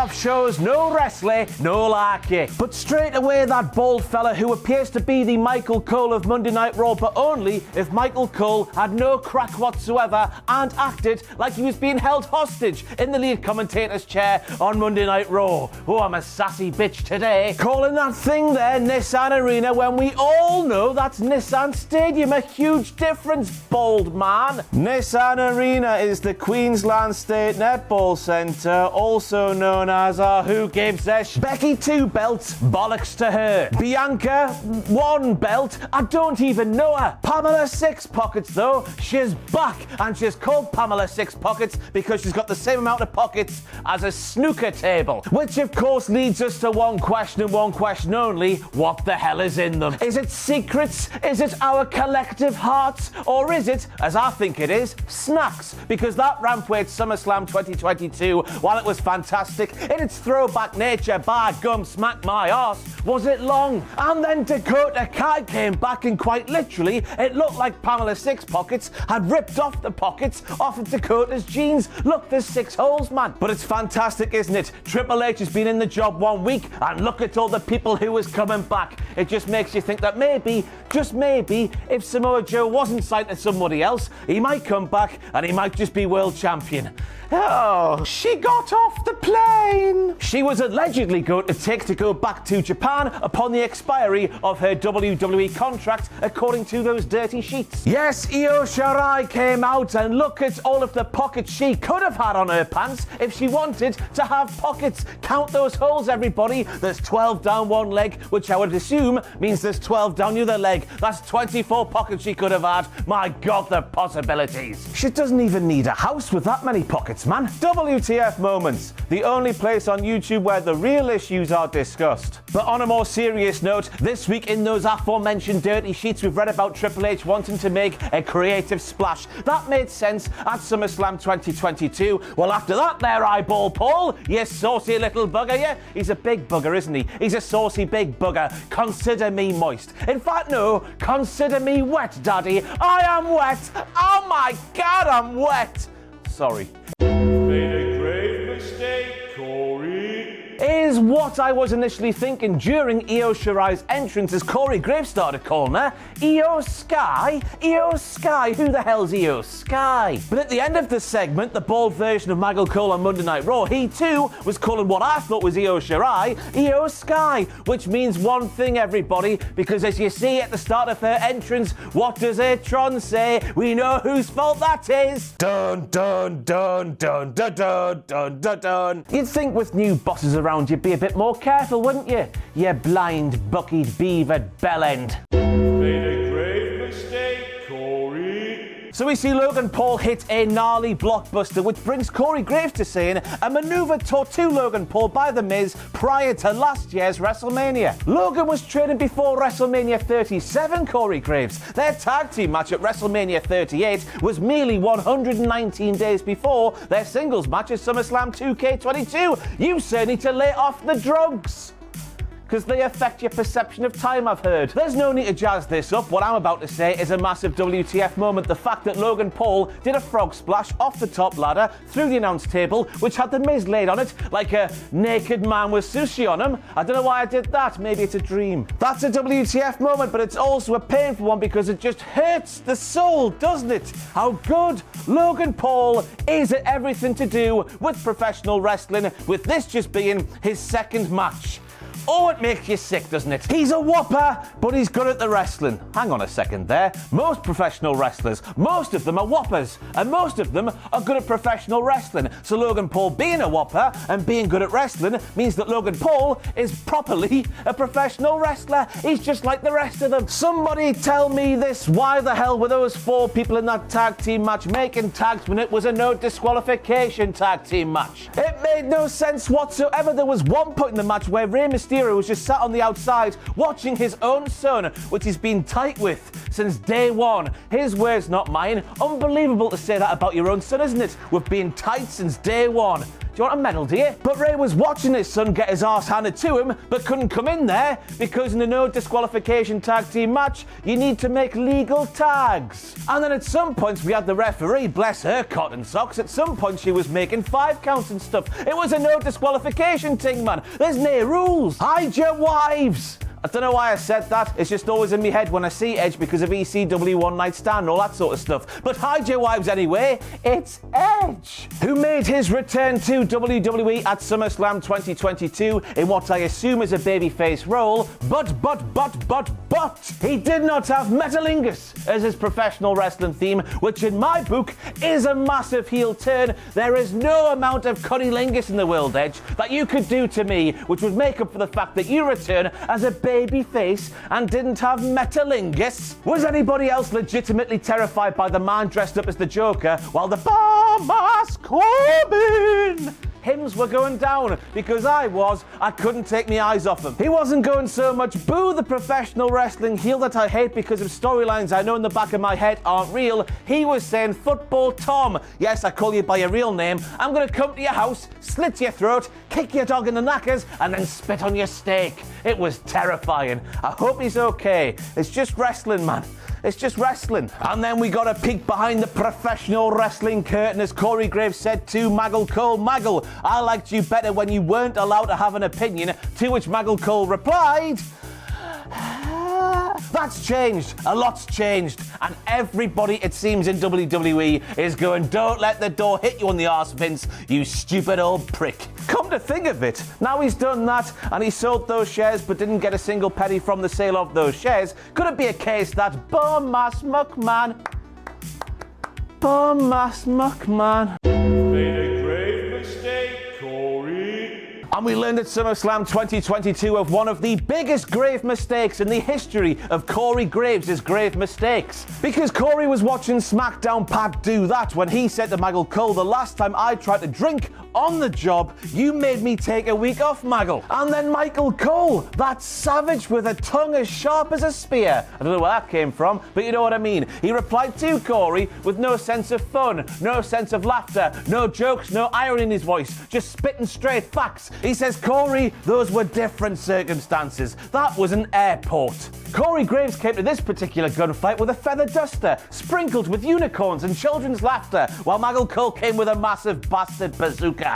off shows, no wrestling, no larky. But straight away that bald fella who appears to be the Michael Cole of Monday Night Raw, but only if Michael Cole had no crack whatsoever and acted like he was being held hostage in the lead commentator's chair on Monday Night Raw. Oh, I'm a sassy bitch today. Calling that thing there Nissan Arena when we all know that's Nissan Stadium. A huge difference, bald man. Nissan Arena is the Queensland State Netball Centre, also known as who gives a Becky 2 belts, bollocks to her. Bianca 1 belt, I don't even know her. Pamela 6 pockets though, she's back, and she's called Pamela 6 pockets because she's got the same amount of pockets as a snooker table. Which of course leads us to one question and one question only: what the hell is in them? Is it secrets? Is it our collective hearts? Or is it, as I think it is, snacks? Because that Rampage SummerSlam 2022, while it was fantastic in its throwback nature, by gum smack my arse, was it long? And then Dakota Kai came back, and quite literally it looked like Pamela 6 pockets had ripped off the pockets off of Dakota's jeans. Look, there's 6 holes, man. But it's fantastic, isn't it? Triple H has been in the job 1 week, and look at all the people who is coming back. It just makes you think that maybe, just maybe, if Samoa Joe wasn't signed to somebody else, he might come back and he might just be world champion. Oh, she got off the plane. She was allegedly going to go back to Japan upon the expiry of her WWE contract, according to those dirty sheets. Yes, Io Shirai came out, and look at all of the pockets she could have had on her pants if she wanted to have pockets. Count those holes, everybody. There's 12 down one leg, which I would assume means there's 12 down the other leg. That's 24 pockets she could have had. My God, the possibilities. She doesn't even need a house with that many pockets, man. WTF Moments, the only place on YouTube where the real issues are discussed. But on a more serious note, this week in those aforementioned dirty sheets, we've read about Triple H wanting to make a creative splash. That made sense at SummerSlam 2022. Well, after that there, Eyeball Paul, you saucy little bugger, yeah? He's a big bugger, isn't he? He's a saucy big bugger. Consider me moist. In fact, no, consider me wet, Daddy. I am wet. Oh my God, I'm wet. Sorry. Made a grave mistake, Corey. Is what I was initially thinking during Io Shirai's entrance, as Corey Graves started calling her Io Sky. Io Sky, who the hell's Io Sky? But at the end of the segment, the bald version of Michael Cole on Monday Night Raw, he too was calling what I thought was Io Shirai Io Sky, which means one thing, everybody, because as you see at the start of her entrance, what does Tron say? We know whose fault that is. Dun dun dun dun dun dun dun dun dun. You'd think with new bosses around you'd be a bit more careful, wouldn't you? You blind, buckied, beavered bellend. Made a grave mistake, Corey. So we see Logan Paul hit a gnarly blockbuster, which brings Corey Graves to saying a maneuver taught to Logan Paul by The Miz prior to last year's WrestleMania. Logan was training before WrestleMania 37, Corey Graves. Their tag team match at WrestleMania 38 was merely 119 days before their singles match at SummerSlam 2K22. You sir need to lay off the drugs, because they affect your perception of time, I've heard. There's no need to jazz this up. What I'm about to say is a massive WTF moment. The fact that Logan Paul did a frog splash off the top ladder through the announce table, which had The Miz laid on it like a naked man with sushi on him. I don't know why I did that. Maybe it's a dream. That's a WTF moment, but it's also a painful one because it just hurts the soul, doesn't it? How good Logan Paul is at everything to do with professional wrestling, with this just being his second match. Oh, it makes you sick, doesn't it? He's a whopper, but he's good at the wrestling. Hang on a second there. Most professional wrestlers, most of them are whoppers, and most of them are good at professional wrestling. So Logan Paul being a whopper and being good at wrestling means that Logan Paul is properly a professional wrestler. He's just like the rest of them. Somebody tell me this. Why the hell were those 4 people in that tag team match making tags when it was a no disqualification tag team match? It made no sense whatsoever. There was one point in the match where Rey Mysterio was just sat on the outside watching his own son, which he's been tight with since day one. His words, not mine. Unbelievable to say that about your own son, isn't it? We've been tight since day one. Do you want a medal, do you? But Ray was watching his son get his arse handed to him, but couldn't come in there because in a no disqualification tag team match, you need to make legal tags. And then at some points we had the referee, bless her cotton socks, at some point she was making 5 counts and stuff. It was a no disqualification thing, man. There's no rules. Hide your wives. I don't know why I said that. It's just always in my head when I see Edge because of ECW One Night Stand and all that sort of stuff. But hide your wives anyway. It's Edge, who made his return to WWE at SummerSlam 2022 in what I assume is a babyface role. But he did not have Metalingus as his professional wrestling theme, which in my book is a massive heel turn. There is no amount of cunnilingus in the world, Edge, that you could do to me, which would make up for the fact that you return as a baby face and didn't have Metalingus. Was anybody else legitimately terrified by the man dressed up as the Joker while the bomb-ass Corbin hymns were going down? Because I couldn't take my eyes off him. He wasn't going so much boo the professional wrestling heel that I hate because of storylines I know in the back of my head aren't real. He was saying, football Tom, yes, I call you by your real name. I'm going to come to your house, slit your throat, kick your dog in the knackers, and then spit on your steak. It was terrifying. I hope he's okay. It's just wrestling, man. It's just wrestling. And then we got a peek behind the professional wrestling curtain as Corey Graves said to Maggle Cole, Maggle, I liked you better when you weren't allowed to have an opinion, to which Maggle Cole replied, that's changed. A lot's changed. And everybody, it seems, in WWE is going, don't let the door hit you on the arse, Vince, you stupid old prick. Come to think of it, now he's done that and he sold those shares but didn't get a single penny from the sale of those shares, could it be a case that Bum-ass McMahon Made a grave mistake, Corey. And we learned at SummerSlam 2022 of one of the biggest grave mistakes in the history of Corey Graves' grave mistakes. Because Corey was watching SmackDown Pat do that when he said to Maggle Cole, the last time I tried to drink on the job, you made me take a week off, Maggle. And then Michael Cole, that savage with a tongue as sharp as a spear. I don't know where that came from, but you know what I mean. He replied to Corey with no sense of fun, no sense of laughter, no jokes, no irony in his voice, just spitting straight facts. He says, Corey, those were different circumstances. That was an airport. Corey Graves came to this particular gunfight with a feather duster, sprinkled with unicorns and children's laughter, while Maggle Cole came with a massive bastard bazooka.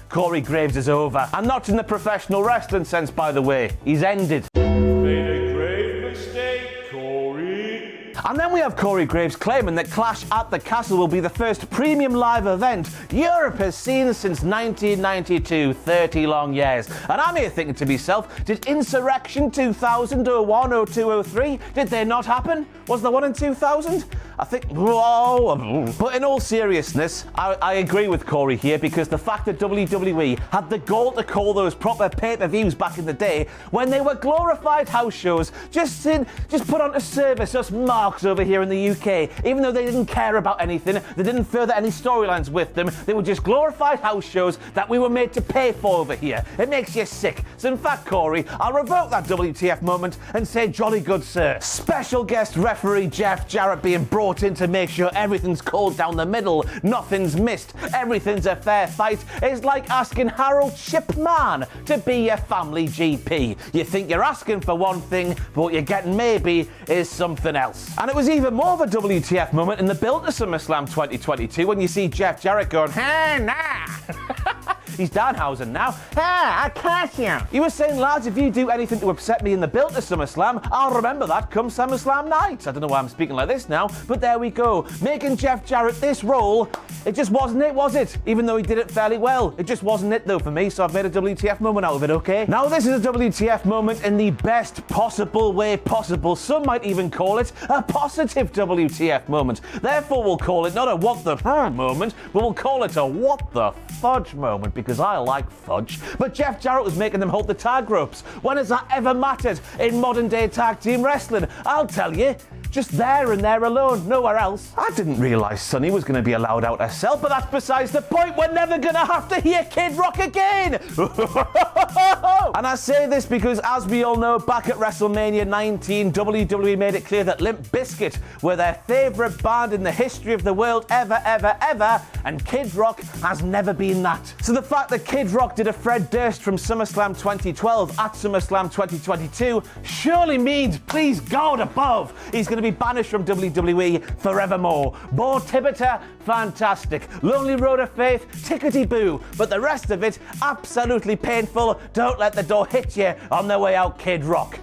Corey Graves is over. And not in the professional wrestling sense, by the way. He's ended. Made a grave mistake, Corey. And then we have Corey Graves claiming that Clash at the Castle will be the first premium live event Europe has seen since 1992, 30 long years. And I'm here thinking to myself, did Insurrection 2000, 01, 02, 03, did they not happen? Was there one in 2000? I think, whoa. But in all seriousness, I agree with Corey here because the fact that WWE had the gall to call those proper pay-per-views back in the day when they were glorified house shows, just put on a service, us marks over here in the UK, even though they didn't care about anything, they didn't further any storylines with them, they were just glorified house shows that we were made to pay for over here. It makes you sick. So in fact, Corey, I'll revoke that WTF moment and say jolly good sir. Special guest referee Jeff Jarrett being brought in to make sure everything's called down the middle, nothing's missed, everything's a fair fight is like asking Harold Shipman to be your family GP. You think you're asking for one thing, but what you're getting maybe is something else. And it was even more of a WTF moment in the build to SummerSlam 2022 when you see Jeff Jarrett going, hey, nah. He's Danhausen now. Ah, I catch you. He was saying, lads, if you do anything to upset me in the build to SummerSlam, I'll remember that come SummerSlam night. I don't know why I'm speaking like this now, but there we go. Making Jeff Jarrett this role, it just wasn't it, was it? Even though he did it fairly well. It just wasn't it, though, for me, so I've made a WTF moment out of it, okay? Now, this is a WTF moment in the best possible way possible. Some might even call it a positive WTF moment. Therefore, we'll call it not a what the moment, but we'll call it a what the fudge moment, because I like fudge. But Jeff Jarrett was making them hold the tag ropes. When has that ever mattered in modern day tag team wrestling? I'll tell you, Just there and there alone, nowhere else. I didn't realise Sunny was going to be allowed out herself, but that's besides the point. We're never going to have to hear Kid Rock again. And I say this because, as we all know, back at WrestleMania 19, WWE made it clear that Limp Bizkit were their favourite band in the history of the world ever, and Kid Rock has never been that. So the fact that Kid Rock did a Fred Durst from SummerSlam 2012 at SummerSlam 2022 surely means, please God above, he's going to be banished from WWE forevermore. Bo Tibbiter, fantastic. Lonely Road of Faith, tickety-boo. But the rest of it, absolutely painful. Don't let the door hit you on the way out, Kid Rock.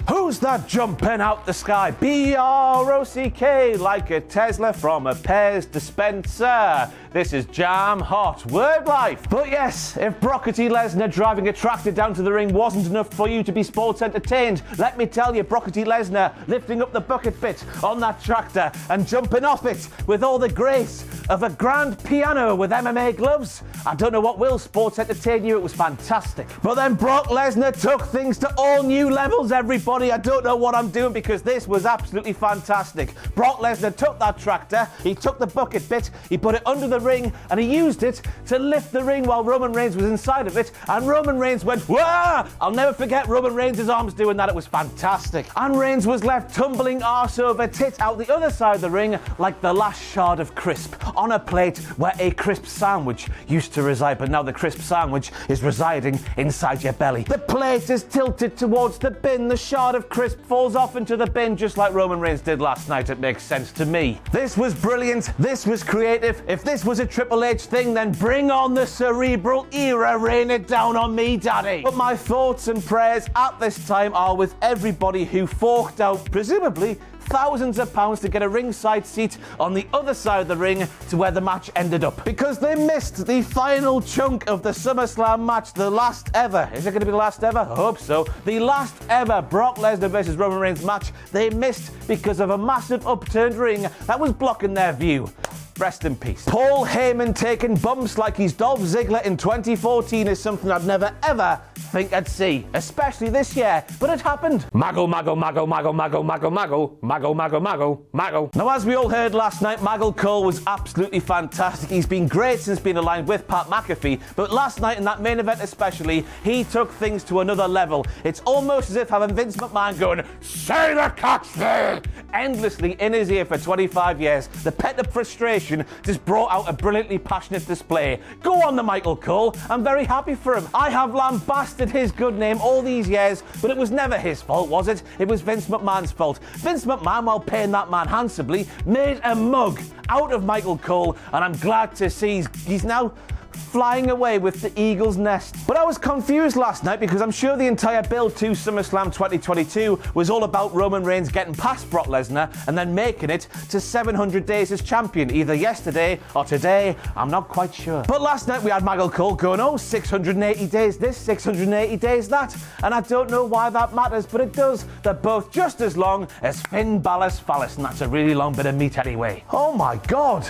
Who's that jumping out the sky? B-R-O-C-K, like a Tesla from a Pez dispenser. This is jam hot word life. But yes, if Brockety Lesnar driving a tractor down to the ring wasn't enough for you to be sports entertained, let me tell you, Brockety Lesnar lifting up the bucket bit on that tractor and jumping off it with all the grace of a grand piano with MMA gloves. I don't know what will sports entertain you, it was fantastic. But then Brock Lesnar took things to all new levels, everybody. I don't know what I'm doing because this was absolutely fantastic. Brock Lesnar took that tractor, he took the bucket bit, he put it under the ring, and he used it to lift the ring while Roman Reigns was inside of it, and Roman Reigns went, wah! I'll never forget Roman Reigns' arms doing that, it was fantastic. And Reigns was left tumbling arse over tit out the other side of the ring like the last shard of crisp on a plate where a crisp sandwich used to reside, but now the crisp sandwich is residing inside your belly. The plate is tilted towards the bin, the shard of crisp falls off into the bin just like Roman Reigns did last night. It makes sense to me. This was brilliant, this was creative. If this was a Triple H thing, then bring on the cerebral era, rain it down on me, daddy. But my thoughts and prayers at this time are with everybody who forked out, presumably, thousands of pounds to get a ringside seat on the other side of the ring to where the match ended up. Because they missed the final chunk of the SummerSlam match, the last ever. Is it going to be the last ever? I hope so. The last ever Brock Lesnar versus Roman Reigns match they missed because of a massive upturned ring that was blocking their view. Rest in peace. Paul Heyman taking bumps like he's Dolph Ziggler in 2014 is something I'd never ever think I'd see, especially this year, but it happened. Mago, mago, mago, mago, mago, mago, mago, mago, mago, mago, mago. Now, as we all heard last night, Maggle Cole was absolutely fantastic. He's been great since being aligned with Pat McAfee, but last night in that main event especially, he took things to another level. It's almost as if having Vince McMahon going, say the catch there, endlessly in his ear for 25 years. The pent-up frustration just brought out a brilliantly passionate display. Go on, the Michael Cole. I'm very happy for him. I have lambasted his good name all these years, but it was never his fault, was it? It was Vince McMahon's fault. Vince McMahon, while paying that man handsomely, made a mug out of Michael Cole, and I'm glad to see he's now flying away with the eagle's nest. But I was confused last night because I'm sure the entire build to SummerSlam 2022 was all about Roman Reigns getting past Brock Lesnar and then making it to 700 days as champion, either yesterday or today, I'm not quite sure. But last night we had Maggle Cole going, oh, 680 days this, 680 days that, and I don't know why that matters, but it does. They're both just as long as Finn Balor's phallus, and that's a really long bit of meat anyway. Oh my God,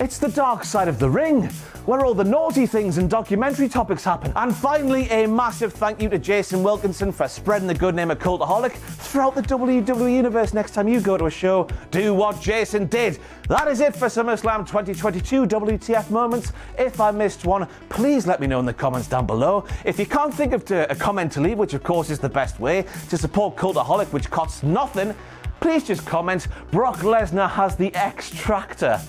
it's the dark side of the ring, where all the naughty things and documentary topics happen. And finally, a massive thank you to Jason Wilkinson for spreading the good name of Cultaholic throughout the WWE Universe. Next time you go to a show, do what Jason did. That is it for SummerSlam 2022 WTF Moments. If I missed one, please let me know in the comments down below. If you can't think of a comment to leave, which of course is the best way to support Cultaholic, which costs nothing, please just comment, Brock Lesnar has the X-Tractor.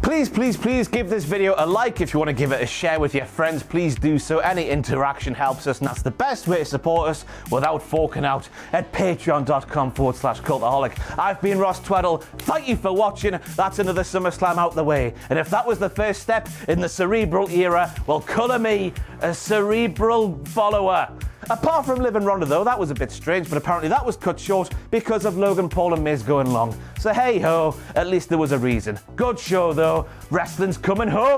Please, please, please give this video a like. If you want to give it a share with your friends, please do so. Any interaction helps us, and that's the best way to support us without forking out at patreon.com/cultaholic. I've been Ross Tweddle. Thank you for watching. That's another SummerSlam out the way. And if that was the first step in the cerebral era, well, colour me a cerebral follower. Apart from Liv and Ronda, though, that was a bit strange, but apparently that was cut short because of Logan Paul and Miz going long. So hey ho, at least there was a reason. Good show, though. Wrestling's coming home.